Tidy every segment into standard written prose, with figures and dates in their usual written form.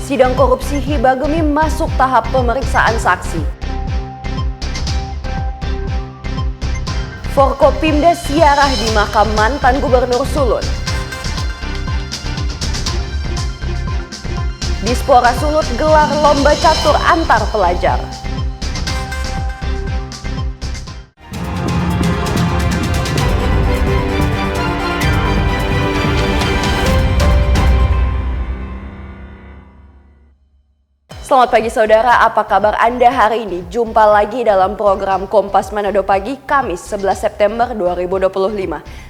Sidang korupsi hibah Gemim masuk tahap pemeriksaan saksi. Forkopimda siarah di makam mantan Gubernur Sulut. Dispora Sulut gelar lomba catur antar pelajar. Selamat pagi saudara, apa kabar Anda hari ini? Jumpa lagi dalam program Kompas Manado Pagi, Kamis 11 September 2025.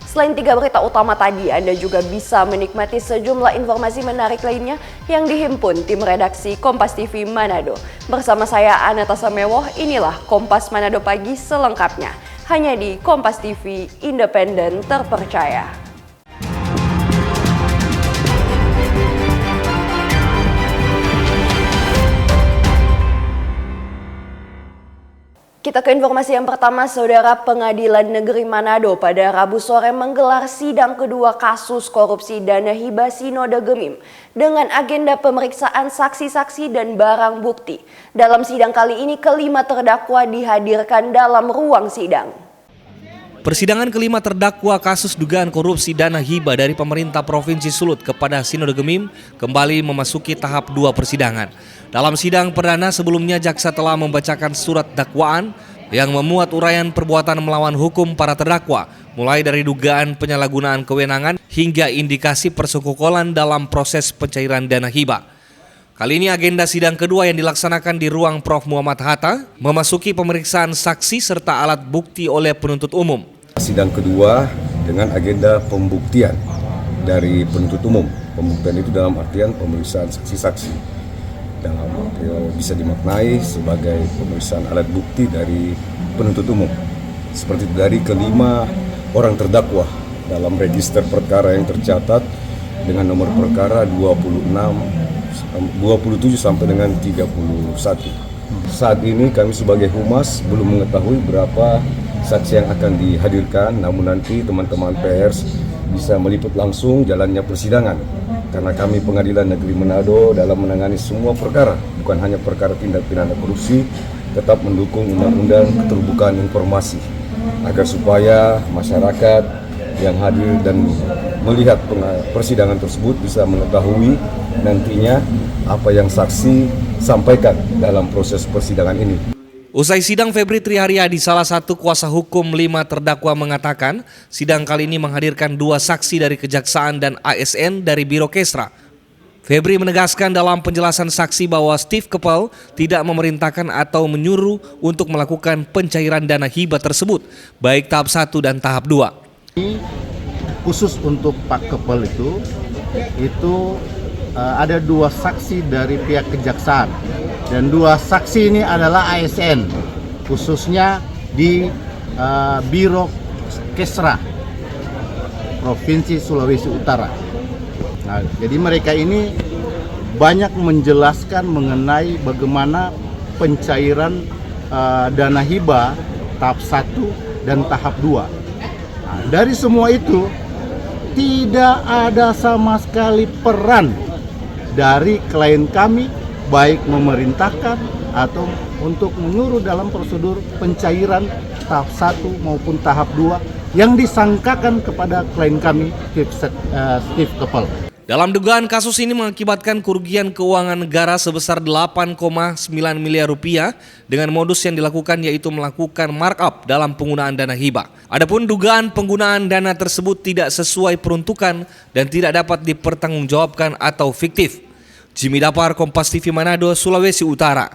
Selain 3 berita utama tadi, Anda juga bisa menikmati sejumlah informasi menarik lainnya yang dihimpun tim redaksi Kompas TV Manado. Bersama saya Aneta Samewoh, inilah Kompas Manado Pagi selengkapnya. Hanya di Kompas TV, independen terpercaya. Kita ke informasi yang pertama, Saudara. Pengadilan Negeri Manado pada Rabu sore menggelar sidang kedua kasus korupsi dana hibah Sinode Gemim dengan agenda pemeriksaan saksi-saksi dan barang bukti. Dalam sidang kali ini, kelima terdakwa dihadirkan dalam ruang sidang. Persidangan kelima terdakwa kasus dugaan korupsi dana hibah dari pemerintah Provinsi Sulut kepada Sinode Gemim kembali memasuki tahap 2 persidangan. Dalam sidang perdana sebelumnya, jaksa telah membacakan surat dakwaan yang memuat uraian perbuatan melawan hukum para terdakwa, mulai dari dugaan penyalahgunaan kewenangan hingga indikasi persekongkolan dalam proses pencairan dana hibah. Kali ini agenda sidang kedua yang dilaksanakan di ruang Prof. Muhammad Hatta memasuki pemeriksaan saksi serta alat bukti oleh penuntut umum. Sidang kedua dengan agenda pembuktian dari penuntut umum. Pembuktian itu dalam artian pemeriksaan saksi-saksi. Bisa dimaknai sebagai pemeriksaan alat bukti dari penuntut umum. Seperti dari kelima orang terdakwa dalam register perkara yang tercatat dengan nomor perkara 27 sampai dengan 31. Saat ini kami sebagai humas belum mengetahui berapa saksi yang akan dihadirkan, namun nanti teman-teman pers bisa meliput langsung jalannya persidangan. Karena kami Pengadilan Negeri Manado dalam menangani semua perkara, bukan hanya perkara tindak pidana korupsi, tetap mendukung undang-undang keterbukaan informasi agar supaya masyarakat yang hadir dan melihat persidangan tersebut bisa mengetahui nantinya apa yang saksi sampaikan dalam proses persidangan ini. Usai sidang, Febri Triharyadi, salah satu kuasa hukum 5 terdakwa, mengatakan sidang kali ini menghadirkan 2 saksi dari Kejaksaan dan ASN dari Biro Kesra. Febri menegaskan dalam penjelasan saksi bahwa Steve Kepel tidak memerintahkan atau menyuruh untuk melakukan pencairan dana hibah tersebut, baik tahap 1 dan tahap 2. Khusus untuk Pak Kepel itu ada 2 saksi dari pihak Kejaksaan. Dan 2 saksi ini adalah ASN, khususnya di Biro Kesra, Provinsi Sulawesi Utara. Nah, jadi mereka ini banyak menjelaskan mengenai bagaimana pencairan dana hibah tahap 1 dan tahap 2. Nah, dari semua itu, tidak ada sama sekali peran dari klien kami, baik memerintahkan atau untuk menyuruh dalam prosedur pencairan tahap 1 maupun tahap 2 yang disangkakan kepada klien kami, Steve Kepel. Dalam dugaan kasus ini mengakibatkan kerugian keuangan negara sebesar 8,9 miliar rupiah dengan modus yang dilakukan yaitu melakukan markup dalam penggunaan dana hibah. Adapun dugaan penggunaan dana tersebut tidak sesuai peruntukan dan tidak dapat dipertanggungjawabkan atau fiktif. Jimmy Dapar, Kompas TV Manado, Sulawesi Utara.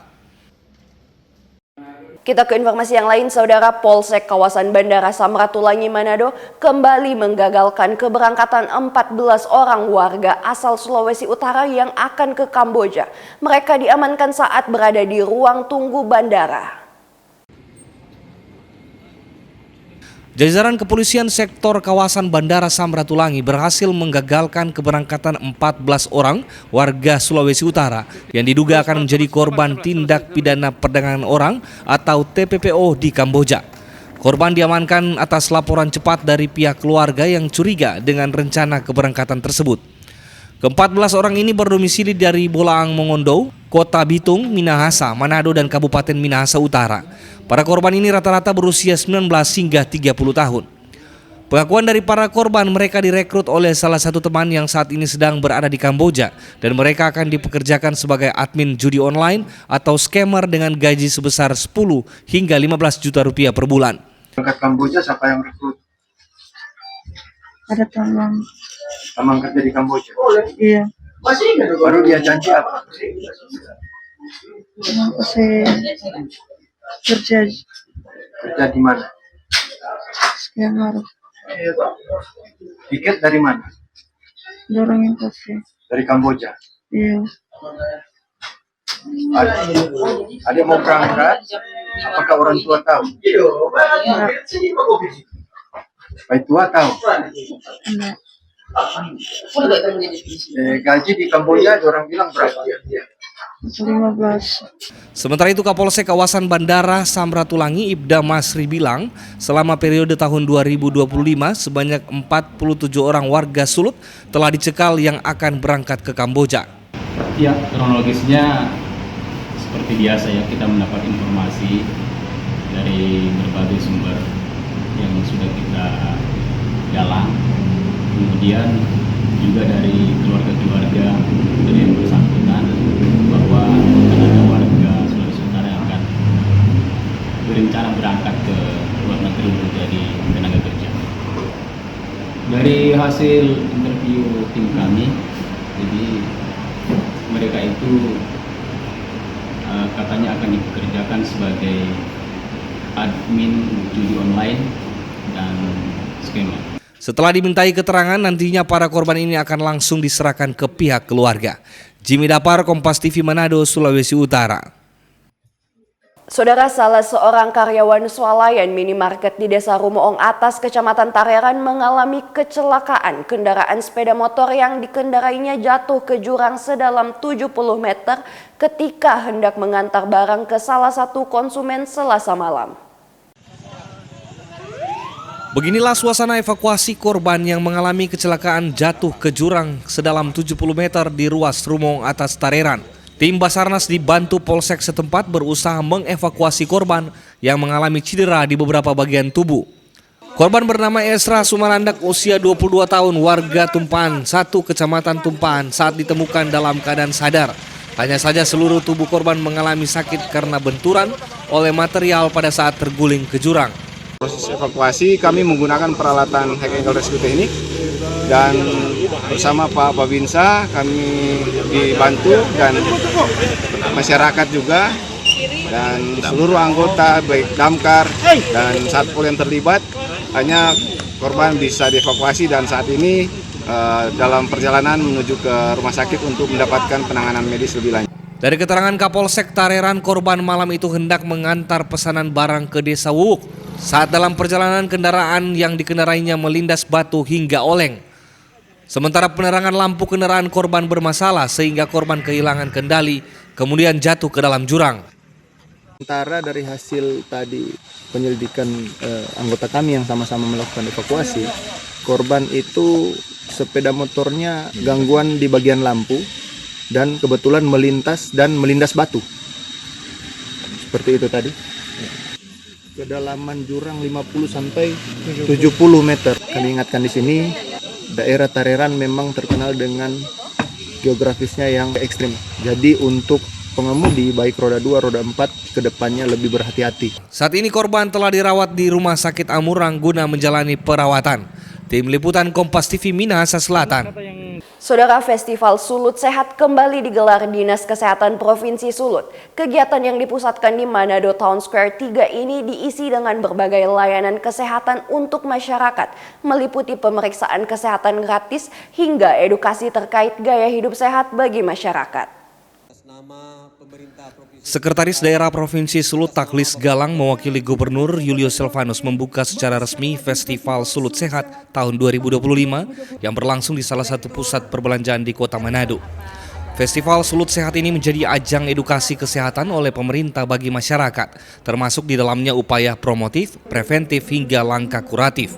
Kita ke informasi yang lain, Saudara. Polsek kawasan Bandara Samratulangi Manado kembali menggagalkan keberangkatan 14 orang warga asal Sulawesi Utara yang akan ke Kamboja. Mereka diamankan saat berada di ruang tunggu bandara. Jajaran kepolisian sektor kawasan Bandara Samratulangi berhasil menggagalkan keberangkatan 14 orang warga Sulawesi Utara yang diduga akan menjadi korban tindak pidana perdagangan orang atau TPPO di Kamboja. Korban diamankan atas laporan cepat dari pihak keluarga yang curiga dengan rencana keberangkatan tersebut. Ke-14 orang ini berdomisili dari Bolaang Mongondo, Kota Bitung, Minahasa, Manado, dan Kabupaten Minahasa Utara. Para korban ini rata-rata berusia 19 hingga 30 tahun. Pengakuan dari para korban, mereka direkrut oleh salah satu teman yang saat ini sedang berada di Kamboja dan mereka akan dipekerjakan sebagai admin judi online atau scammer dengan gaji sebesar 10 hingga 15 juta rupiah per bulan. Berangkat Kamboja siapa yang rekrut? Ada teman. Teman kerja di Kamboja. Iya. Baru dia janji apa? Saya kerja Kerja di mana? sekian hari. Tiket dari mana? Dorong yang kasih. Dari Kamboja. Iya. Ada mau berangkat? Apakah orang tua tahu? Baik tua tahu. Enggak. Gaji di Kamboja orang bilang berapa? 15. Sementara itu Kapolsek kawasan Bandara Samratulangi Ibda Masri bilang selama periode tahun 2025 sebanyak 47 orang warga Sulut telah dicekal yang akan berangkat ke Kamboja. Ya, kronologisnya seperti biasa ya, kita mendapat informasi dari berbagai sumber yang sudah kita galang, kemudian juga dari keluarga-keluarga dari yang bersangkutan bahwa akan ada warga Sulawesi Utara yang akan berencana berangkat ke luar negeri untuk jadi tenaga kerja. Dari hasil interview tim kami, jadi mereka itu katanya akan dipekerjakan sebagai admin judi online dan skema. Setelah dimintai keterangan, nantinya para korban ini akan langsung diserahkan ke pihak keluarga. Jimmy Dapar, Kompas TV Manado, Sulawesi Utara. Saudara, salah seorang karyawan swalayan minimarket di Desa Rumoong Atas, Kecamatan Tareran mengalami kecelakaan. Kendaraan sepeda motor yang dikendarainya jatuh ke jurang sedalam 70 meter ketika hendak mengantar barang ke salah satu konsumen Selasa malam. Beginilah suasana evakuasi korban yang mengalami kecelakaan jatuh ke jurang sedalam 70 meter di ruas Rumoong Atas Tareran. Tim Basarnas dibantu Polsek setempat berusaha mengevakuasi korban yang mengalami cedera di beberapa bagian tubuh. Korban bernama Esra Sumarandak, usia 22 tahun, warga Tumpahan 1, Kecamatan Tumpahan, saat ditemukan dalam keadaan sadar. Hanya saja seluruh tubuh korban mengalami sakit karena benturan oleh material pada saat terguling ke jurang. Proses evakuasi kami menggunakan peralatan high angle rescue teknik dan bersama Pak Babinsa kami dibantu dan masyarakat juga dan seluruh anggota baik damkar dan satpol yang terlibat, hanya korban bisa dievakuasi dan saat ini dalam perjalanan menuju ke rumah sakit untuk mendapatkan penanganan medis lebih lanjut. Dari keterangan Kapolsek Tareran, korban malam itu hendak mengantar pesanan barang ke Desa Wuwuk. Saat dalam perjalanan, kendaraan yang dikendarainya melindas batu hingga oleng. Sementara penerangan lampu kendaraan korban bermasalah sehingga korban kehilangan kendali, kemudian jatuh ke dalam jurang. Sementara dari hasil tadi penyelidikan anggota kami yang sama-sama melakukan evakuasi, korban itu sepeda motornya gangguan di bagian lampu dan kebetulan melindas batu. Seperti itu tadi. Kedalaman jurang 50 sampai 70 meter. Kami ingatkan di sini, daerah Tareran memang terkenal dengan geografisnya yang ekstrim. Jadi untuk pengemudi baik roda 2, roda 4 ke depannya lebih berhati-hati. Saat ini korban telah dirawat di Rumah Sakit Amurang guna menjalani perawatan. Tim Liputan Kompas TV Minahasa Selatan. Saudara, Festival Sulut Sehat kembali digelar Dinas Kesehatan Provinsi Sulut. Kegiatan yang dipusatkan di Manado Town Square 3 ini diisi dengan berbagai layanan kesehatan untuk masyarakat, meliputi pemeriksaan kesehatan gratis hingga edukasi terkait gaya hidup sehat bagi masyarakat. Sekretaris Daerah Provinsi Sulut Taklis Galang mewakili Gubernur Julio Silvanus membuka secara resmi Festival Sulut Sehat tahun 2025 yang berlangsung di salah satu pusat perbelanjaan di Kota Manado. Festival Sulut Sehat ini menjadi ajang edukasi kesehatan oleh pemerintah bagi masyarakat, termasuk di dalamnya upaya promotif, preventif hingga langkah kuratif.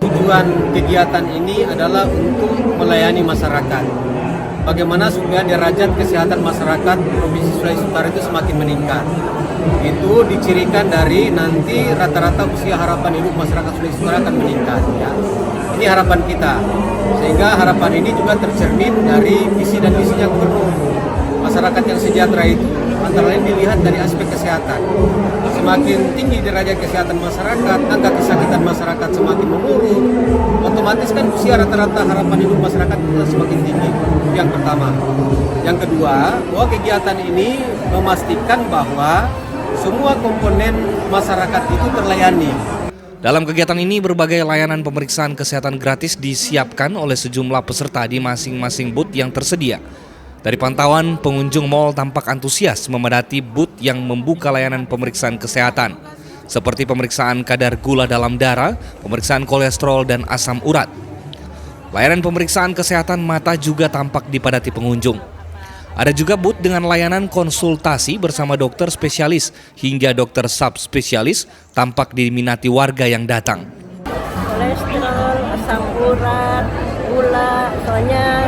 Tujuan kegiatan ini adalah untuk melayani masyarakat bagaimana supaya derajat kesehatan masyarakat Provinsi Sulawesi Utara itu semakin meningkat. Itu dicirikan dari nanti rata-rata usia harapan hidup masyarakat Sulawesi Utara akan meningkat. Ya. Ini harapan kita, sehingga harapan ini juga tercermin dari visi dan misinya gubernur. Masyarakat yang sejahtera itu antara lain dilihat dari aspek kesehatan. Semakin tinggi derajat kesehatan masyarakat, angka kesakitan masyarakat semakin menurun, otomatis kan usia rata-rata harapan hidup masyarakat juga semakin tinggi. Yang pertama. Yang kedua, bahwa kegiatan ini memastikan bahwa semua komponen masyarakat itu terlayani. Dalam kegiatan ini, berbagai layanan pemeriksaan kesehatan gratis disiapkan oleh sejumlah peserta di masing-masing booth yang tersedia. Dari pantauan, pengunjung mal tampak antusias memadati booth yang membuka layanan pemeriksaan kesehatan, seperti pemeriksaan kadar gula dalam darah, pemeriksaan kolesterol, dan asam urat. Layanan pemeriksaan kesehatan mata juga tampak dipadati pengunjung. Ada juga booth dengan layanan konsultasi bersama dokter spesialis hingga dokter subspesialis tampak diminati warga yang datang. Kolesterol, asam urat, gula, soalnya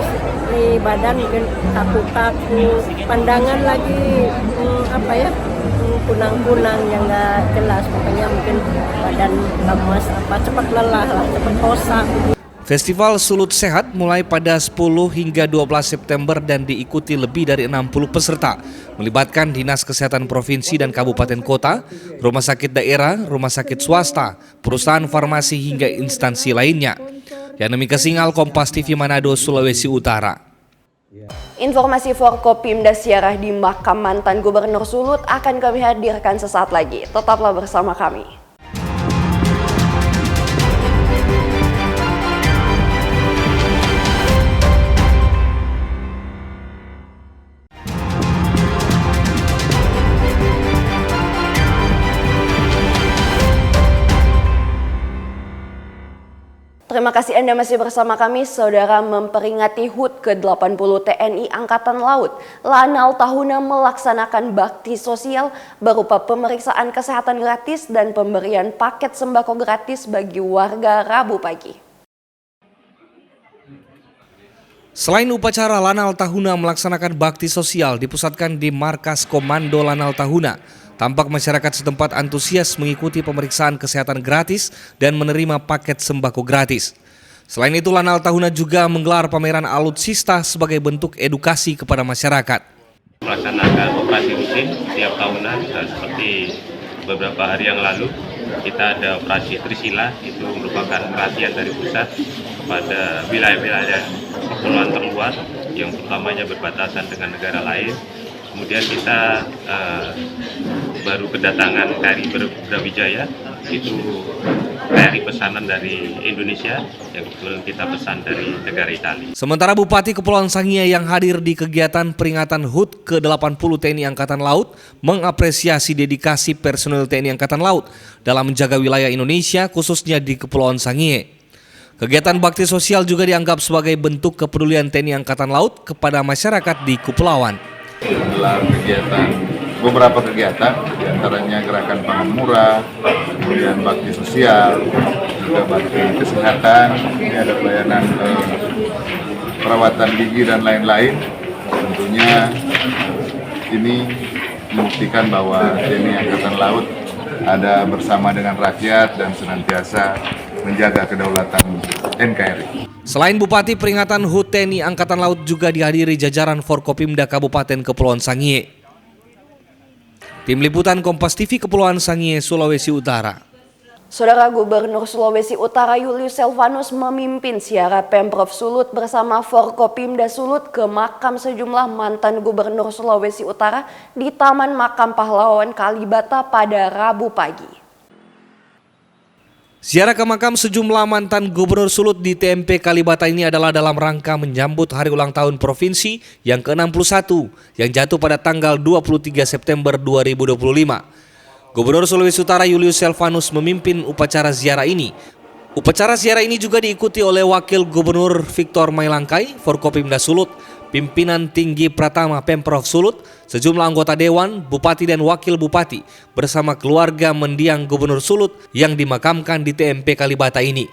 di badan mungkin kaku-kaku, pandangan lagi kunang-kunang yang nggak jelas, pokoknya mungkin badan lemas, cepat lelah lah, cepat kosak. Festival Sulut Sehat mulai pada 10 hingga 12 September dan diikuti lebih dari 60 peserta, melibatkan Dinas Kesehatan Provinsi dan Kabupaten Kota, rumah sakit daerah, rumah sakit swasta, perusahaan farmasi hingga instansi lainnya. Yanemi Kesingal, Kompas TV Manado, Sulawesi Utara. Informasi Forkopimda Siarah di makam mantan Gubernur Sulut akan kami hadirkan sesaat lagi. Tetaplah bersama kami. Terima kasih Anda masih bersama kami. Saudara, memperingati HUT ke-80 TNI Angkatan Laut, Lanal Tahuna melaksanakan bakti sosial berupa pemeriksaan kesehatan gratis dan pemberian paket sembako gratis bagi warga Rabu pagi. Selain upacara, Lanal Tahuna melaksanakan bakti sosial dipusatkan di Markas Komando Lanal Tahuna. Tampak masyarakat setempat antusias mengikuti pemeriksaan kesehatan gratis dan menerima paket sembako gratis. Selain itu, Lanal Tahuna juga menggelar pameran alutsista sebagai bentuk edukasi kepada masyarakat. Melaksanakan operasi rutin setiap tahunan, seperti beberapa hari yang lalu kita ada operasi Trisila, itu merupakan perhatian dari pusat kepada wilayah-wilayah kepulauan terluar yang utamanya berbatasan dengan negara lain. Kemudian kita baru kedatangan KRI Brawijaya, itu KRI pesanan dari Indonesia yang kebetulan kita pesan dari negara Italia. Sementara Bupati Kepulauan Sangihe yang hadir di kegiatan peringatan HUT ke-80 TNI Angkatan Laut mengapresiasi dedikasi personel TNI Angkatan Laut dalam menjaga wilayah Indonesia, khususnya di Kepulauan Sangihe. Kegiatan bakti sosial juga dianggap sebagai bentuk kepedulian TNI Angkatan Laut kepada masyarakat di Kepulauan. Gelar beberapa kegiatan, diantaranya gerakan pangan murah, kemudian bakti sosial, juga bakti kesehatan, ini ada pelayanan perawatan gigi dan lain-lain. Tentunya ini membuktikan bahwa TNI Angkatan Laut ada bersama dengan rakyat dan senantiasa menjaga kedaulatan NKRI. Selain Bupati, peringatan HUT TNI Angkatan Laut juga dihadiri jajaran Forkopimda Kabupaten Kepulauan Sangihe. Tim Liputan Kompas TV Kepulauan Sangihe, Sulawesi Utara. Saudara, Gubernur Sulawesi Utara Julius Selvanus memimpin ziarah Pemprov Sulut bersama Forkopimda Sulut ke makam sejumlah mantan Gubernur Sulawesi Utara di Taman Makam Pahlawan Kalibata pada Rabu pagi. Ziarah ke makam sejumlah mantan Gubernur Sulut di TMP Kalibata ini adalah dalam rangka menyambut hari ulang tahun Provinsi yang ke-61 yang jatuh pada tanggal 23 September 2025. Gubernur Sulawesi Utara Julius Selvanus memimpin upacara ziarah ini. Upacara ziarah ini juga diikuti oleh Wakil Gubernur Victor Mailangkai, Forkopimda Sulut, pimpinan tinggi Pratama Pemprov Sulut, sejumlah anggota dewan, bupati dan wakil bupati bersama keluarga mendiang Gubernur Sulut yang dimakamkan di TMP Kalibata ini.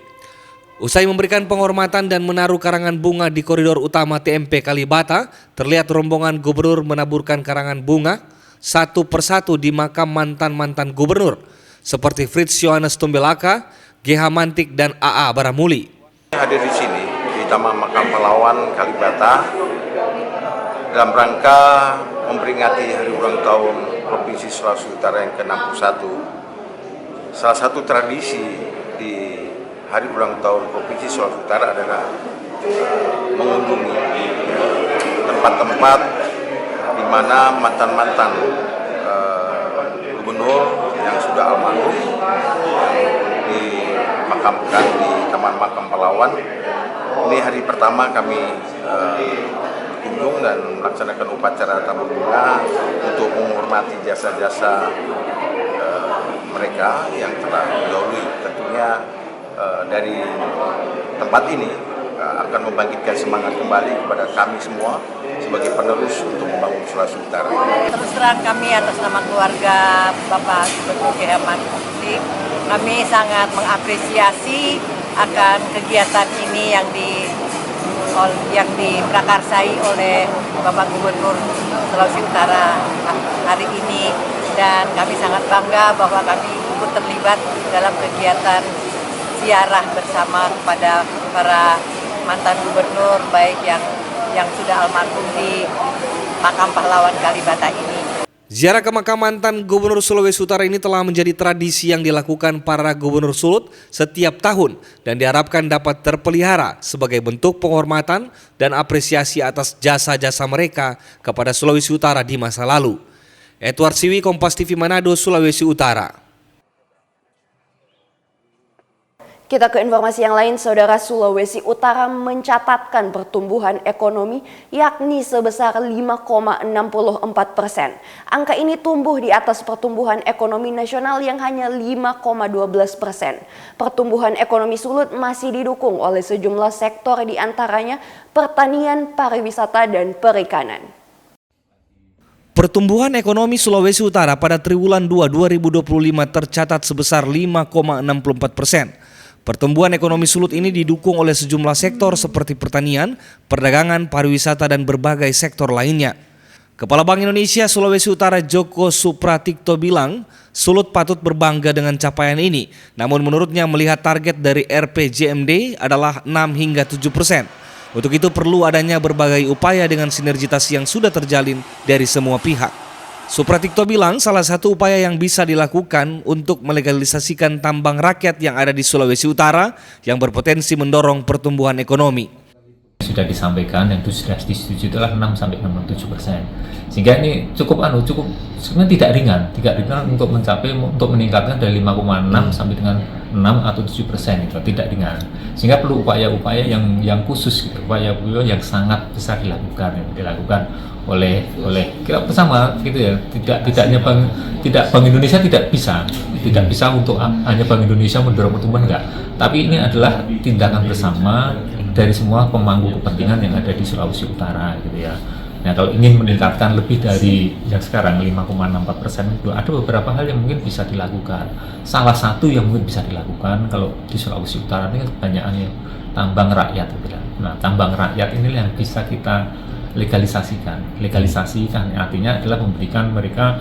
Usai memberikan penghormatan dan menaruh karangan bunga di koridor utama TMP Kalibata, terlihat rombongan gubernur menaburkan karangan bunga satu persatu di makam mantan-mantan gubernur seperti Fritz Yohanes Tumbelaka, GH Mantik, dan AA Baramuli. Hadir di sini di Taman Makam Pahlawan Kalibata dalam rangka memperingati hari ulang tahun Provinsi Sulawesi Utara yang ke-61. Salah satu tradisi di hari ulang tahun Provinsi Sulawesi Utara adalah mengunjungi tempat-tempat di mana mantan-mantan gubernur yang sudah almarhum dimakamkan di Taman Makam Pahlawan. Ini hari pertama kami berkunjung dan melaksanakan upacara tabur bunga untuk menghormati jasa-jasa mereka yang telah mendahului. Tentunya dari tempat ini akan membangkitkan semangat kembali kepada kami semua sebagai penerus untuk membangun Sulawesi Utara. Terus terang kami atas nama keluarga Bapak Gubernur GH Mantik, kami sangat mengapresiasi akan kegiatan ini yang diprakarsai oleh Bapak Gubernur Sulawesi Utara hari ini, dan kami sangat bangga bahwa kami ikut terlibat dalam kegiatan ziarah bersama kepada para mantan gubernur baik yang sudah almarhum di Makam Pahlawan Kalibata ini. Ziarah ke makam mantan Gubernur Sulawesi Utara ini telah menjadi tradisi yang dilakukan para gubernur Sulut setiap tahun dan diharapkan dapat terpelihara sebagai bentuk penghormatan dan apresiasi atas jasa-jasa mereka kepada Sulawesi Utara di masa lalu. Edward Siwi, Kompas TV Manado, Sulawesi Utara. Kita ke informasi yang lain, Saudara. Sulawesi Utara mencatatkan pertumbuhan ekonomi yakni sebesar 5,64%. Angka ini tumbuh di atas pertumbuhan ekonomi nasional yang hanya 5,12%. Pertumbuhan ekonomi Sulut masih didukung oleh sejumlah sektor, di antaranya pertanian, pariwisata, dan perikanan. Pertumbuhan ekonomi Sulawesi Utara pada triwulan 2 2025 tercatat sebesar 5,64%. Pertumbuhan ekonomi Sulut ini didukung oleh sejumlah sektor seperti pertanian, perdagangan, pariwisata, dan berbagai sektor lainnya. Kepala Bank Indonesia Sulawesi Utara Joko Supratikto bilang, Sulut patut berbangga dengan capaian ini. Namun menurutnya melihat target dari RPJMD adalah 6 hingga 7%. Untuk itu perlu adanya berbagai upaya dengan sinergitas yang sudah terjalin dari semua pihak. Supratikto bilang salah satu upaya yang bisa dilakukan untuk melegalisasikan tambang rakyat yang ada di Sulawesi Utara yang berpotensi mendorong pertumbuhan ekonomi. Sudah disampaikan dan itu sudah disetujui itulah 6-7%. Sehingga ini cukup sebenarnya tidak ringan untuk meningkatkan dari 5,6 sampai dengan 6 atau 7% itu tidak ringan. Sehingga perlu upaya-upaya yang khusus, upaya yang sangat besar dilakukan oleh kita bersama gitu ya. Tidak Bank Indonesia tidak bisa untuk hanya Bank Indonesia mendorong pertumbuhan, enggak. Tapi ini adalah tindakan bersama dari semua pemangku kepentingan yang ada di Sulawesi Utara gitu ya. Nah, kalau ingin meningkatkan lebih dari yang sekarang 5,64%, ada beberapa hal yang mungkin bisa dilakukan. Salah satu yang mungkin bisa dilakukan kalau di Sulawesi Utara ini kebanyakan tambang rakyat gitu ya. Nah, tambang rakyat ini yang bisa kita legalisasikan artinya adalah memberikan mereka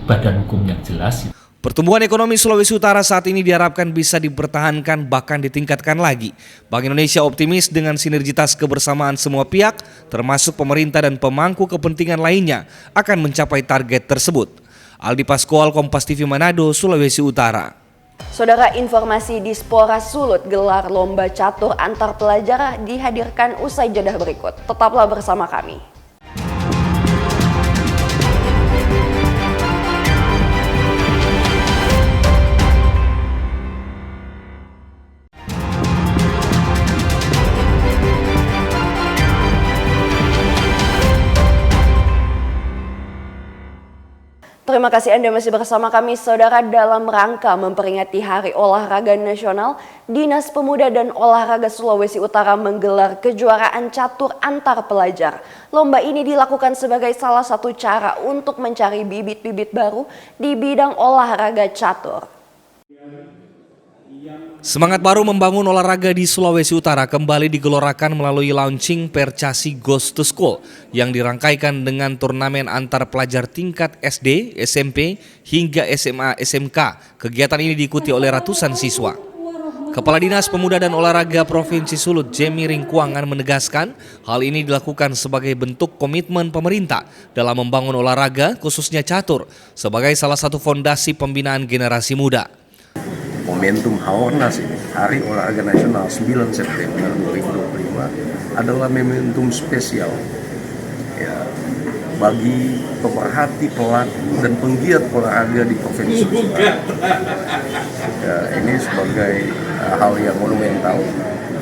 badan hukum yang jelas. Pertumbuhan ekonomi Sulawesi Utara saat ini diharapkan bisa dipertahankan bahkan ditingkatkan lagi. Bank Indonesia optimis dengan sinergitas kebersamaan semua pihak termasuk pemerintah dan pemangku kepentingan lainnya akan mencapai target tersebut. Aldi Paskual, Kompas TV Manado, Sulawesi Utara. Saudara, informasi Dispora Sulut gelar lomba catur antar pelajar dihadirkan usai jeda berikut. Tetaplah bersama kami. Terima kasih Anda masih bersama kami, Saudara. Dalam rangka memperingati Hari Olahraga Nasional, Dinas Pemuda dan Olahraga Sulawesi Utara menggelar kejuaraan catur antar pelajar. Lomba ini dilakukan sebagai salah satu cara untuk mencari bibit-bibit baru di bidang olahraga catur. Semangat baru membangun olahraga di Sulawesi Utara kembali digelorakan melalui launching Percasi Goes to School yang dirangkaikan dengan turnamen antar pelajar tingkat SD, SMP, hingga SMA SMK. Kegiatan ini diikuti oleh ratusan siswa. Kepala Dinas Pemuda dan Olahraga Provinsi Sulut, Jemi Ringkuangan menegaskan hal ini dilakukan sebagai bentuk komitmen pemerintah dalam membangun olahraga khususnya catur sebagai salah satu fondasi pembinaan generasi muda. Momentum Haornas ini, Hari Olahraga Nasional 9 September 2025 adalah momentum spesial ya, bagi pemerhati, pelaku, dan penggiat olahraga di Provinsi Utara. Ya, ini sebagai hal yang monumental,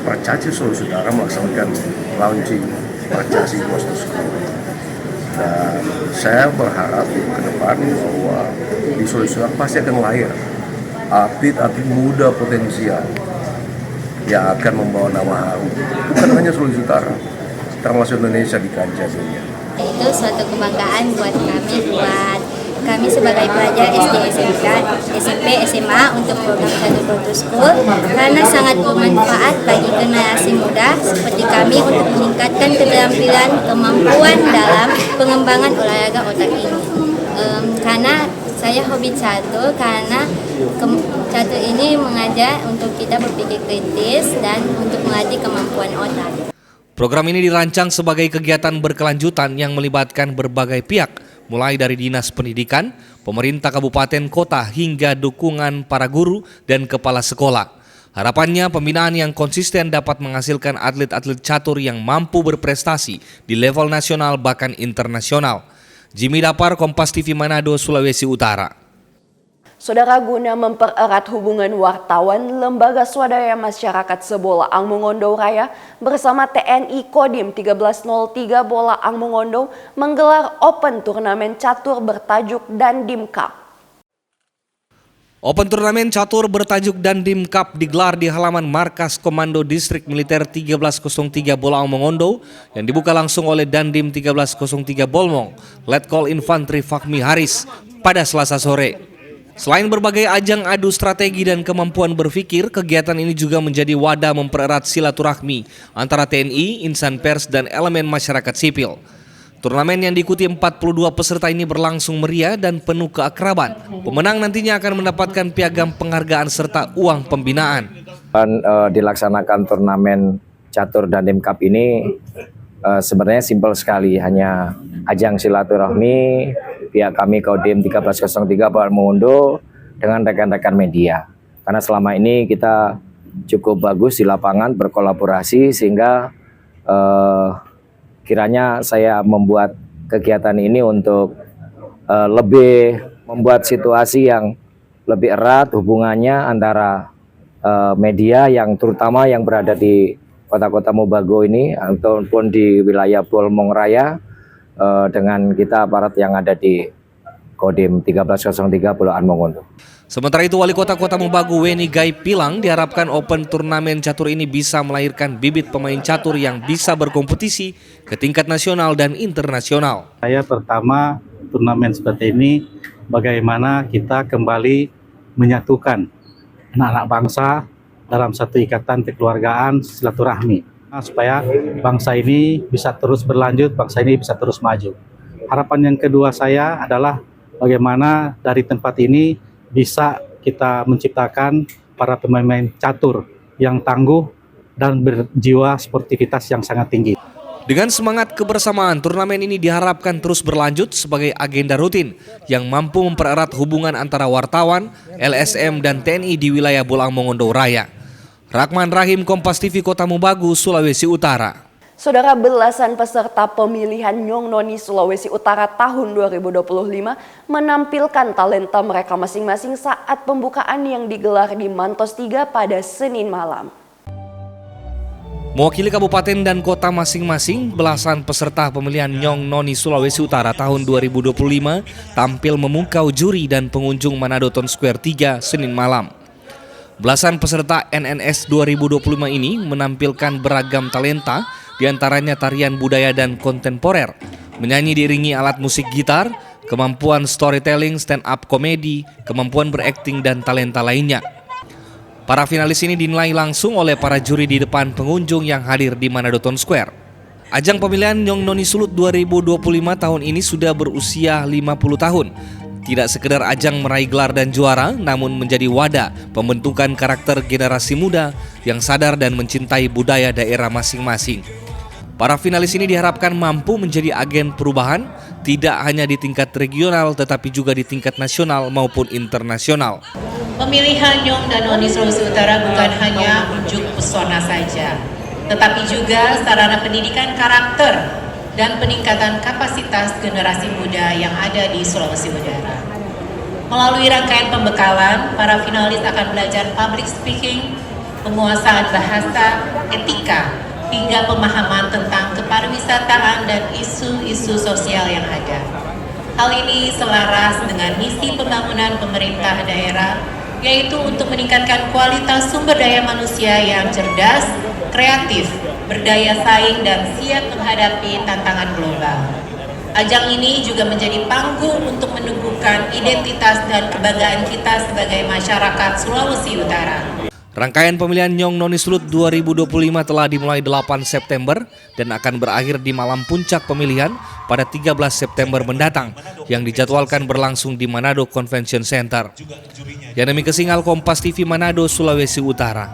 Percasi Sulawesi Utara melaksanakan launching Percasi Goes to School. Dan saya berharap ke depan bahwa di Sulawesi Utara pasti akan lahir atlet-atlet muda potensial yang akan membawa nama harum bukan hanya Sulawesi Utara, termasuk Indonesia di kancah dunia. Itu suatu kebanggaan buat kami sebagai pelajar SD, SMK, SMP, SMA untuk program Catur Goes to School karena sangat bermanfaat bagi generasi muda seperti kami untuk meningkatkan keterampilan, kemampuan dalam pengembangan olahraga otak ini. Karena saya hobi catur karena catur ini mengajar untuk kita berpikir kritis dan untuk melatih kemampuan otak. Program ini dirancang sebagai kegiatan berkelanjutan yang melibatkan berbagai pihak, mulai dari Dinas Pendidikan, pemerintah kabupaten kota hingga dukungan para guru dan kepala sekolah. Harapannya pembinaan yang konsisten dapat menghasilkan atlet-atlet catur yang mampu berprestasi di level nasional bahkan internasional. Jimmy Dapar, Kompas TV Manado, Sulawesi Utara. Saudara, guna mempererat hubungan wartawan, Lembaga Swadaya Masyarakat Sebola Angmongondo Raya bersama TNI Kodim 1303 Bola Angmongondo menggelar Open Turnamen Catur bertajuk Dandim Cup. Open Turnamen Catur bertajuk Dandim Cup digelar di halaman Markas Komando Distrik Militer 1303 Bola Angmongondo yang dibuka langsung oleh Dandim 1303 Bolmong, Letkol Infantri Fahmi Haris pada Selasa sore. Selain berbagai ajang adu strategi dan kemampuan berpikir, kegiatan ini juga menjadi wadah mempererat silaturahmi antara TNI, insan pers, dan elemen masyarakat sipil. Turnamen yang diikuti 42 peserta ini berlangsung meriah dan penuh keakraban. Pemenang nantinya akan mendapatkan piagam penghargaan serta uang pembinaan. Dilaksanakan turnamen catur Dandim Cup ini sebenarnya simpel sekali, hanya ajang silaturahmi pihak kami Kodim 1303 Bola Angmongondo dengan rekan-rekan media. Karena selama ini kita cukup bagus di lapangan berkolaborasi sehingga kiranya saya membuat kegiatan ini untuk lebih membuat situasi yang lebih erat hubungannya antara media yang terutama yang berada di kota-kota Mobago ini ataupun di wilayah Bolmong Raya dengan kita aparat yang ada di Kodim 1303 Bola Angmongondo. Sementara itu, Wali Kota Kota Mobago Weni Gai Pilang diharapkan Open Turnamen Catur ini bisa melahirkan bibit pemain catur yang bisa berkompetisi ke tingkat nasional dan internasional. Saya pertama turnamen seperti ini bagaimana kita kembali menyatukan anak-anak bangsa dalam satu ikatan kekeluargaan silaturahmi supaya bangsa ini bisa terus berlanjut, bangsa ini bisa terus maju. Harapan yang kedua saya adalah bagaimana dari tempat ini bisa kita menciptakan para pemain catur yang tangguh dan berjiwa sportivitas yang sangat tinggi. Dengan semangat kebersamaan, turnamen ini diharapkan terus berlanjut sebagai agenda rutin yang mampu mempererat hubungan antara wartawan, LSM, dan TNI di wilayah Bola Angmongondo Raya. Rahman Rahim, Kompas TV Kota Mobago, Sulawesi Utara. Saudara, belasan peserta pemilihan Nyong Noni Sulawesi Utara tahun 2025 menampilkan talenta mereka masing-masing saat pembukaan yang digelar di Mantos 3 pada Senin malam. Mewakili kabupaten dan kota masing-masing, belasan peserta pemilihan Nyong Noni Sulawesi Utara tahun 2025 tampil memukau juri dan pengunjung Manado Town Square 3 Senin malam. Belasan peserta NNS 2025 ini menampilkan beragam talenta, diantaranya tarian budaya dan kontemporer, menyanyi diiringi alat musik gitar, kemampuan storytelling, stand up komedi, kemampuan berakting, dan talenta lainnya. Para finalis ini dinilai langsung oleh para juri di depan pengunjung yang hadir di Manado Town Square. Ajang pemilihan Nyong Noni Sulut 2025 tahun ini sudah berusia 50 tahun. Tidak sekedar ajang meraih gelar dan juara, namun menjadi wadah pembentukan karakter generasi muda yang sadar dan mencintai budaya daerah masing-masing. Para finalis ini diharapkan mampu menjadi agen perubahan, tidak hanya di tingkat regional tetapi juga di tingkat nasional maupun internasional. Pemilihan Nyong dan Noni Sulawesi Utara bukan hanya unjuk pesona saja, tetapi juga sarana pendidikan karakter dan peningkatan kapasitas generasi muda yang ada di Sulawesi Utara. Melalui rangkaian pembekalan, para finalis akan belajar public speaking, penguasaan bahasa, etika, hingga pemahaman tentang kepariwisataan dan isu-isu sosial yang ada. Hal ini selaras dengan misi pembangunan pemerintah daerah, yaitu untuk meningkatkan kualitas sumber daya manusia yang cerdas, kreatif, berdaya saing, dan siap menghadapi tantangan global. Ajang ini juga menjadi panggung untuk menumbuhkan identitas dan kebanggaan kita sebagai masyarakat Sulawesi Utara. Rangkaian pemilihan Nyong Noni Sulut 2025 telah dimulai 8 September dan akan berakhir di malam puncak pemilihan pada 13 September mendatang yang dijadwalkan berlangsung di Manado Convention Center. Yanemi Kesingal, Kompas TV Manado, Sulawesi Utara.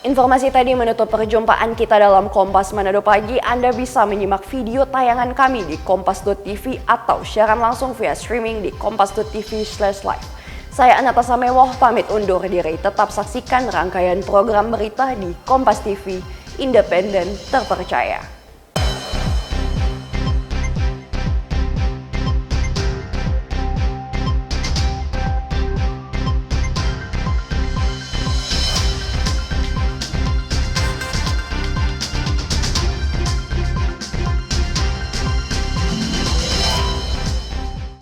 Informasi tadi menutup perjumpaan kita dalam Kompas Manado Pagi. Anda bisa menyimak video tayangan kami di kompas.tv atau siaran langsung via streaming di kompas.tv/live. Saya Anastasia Mewoh pamit undur diri. Tetap saksikan rangkaian program berita di Kompas TV, independen, terpercaya.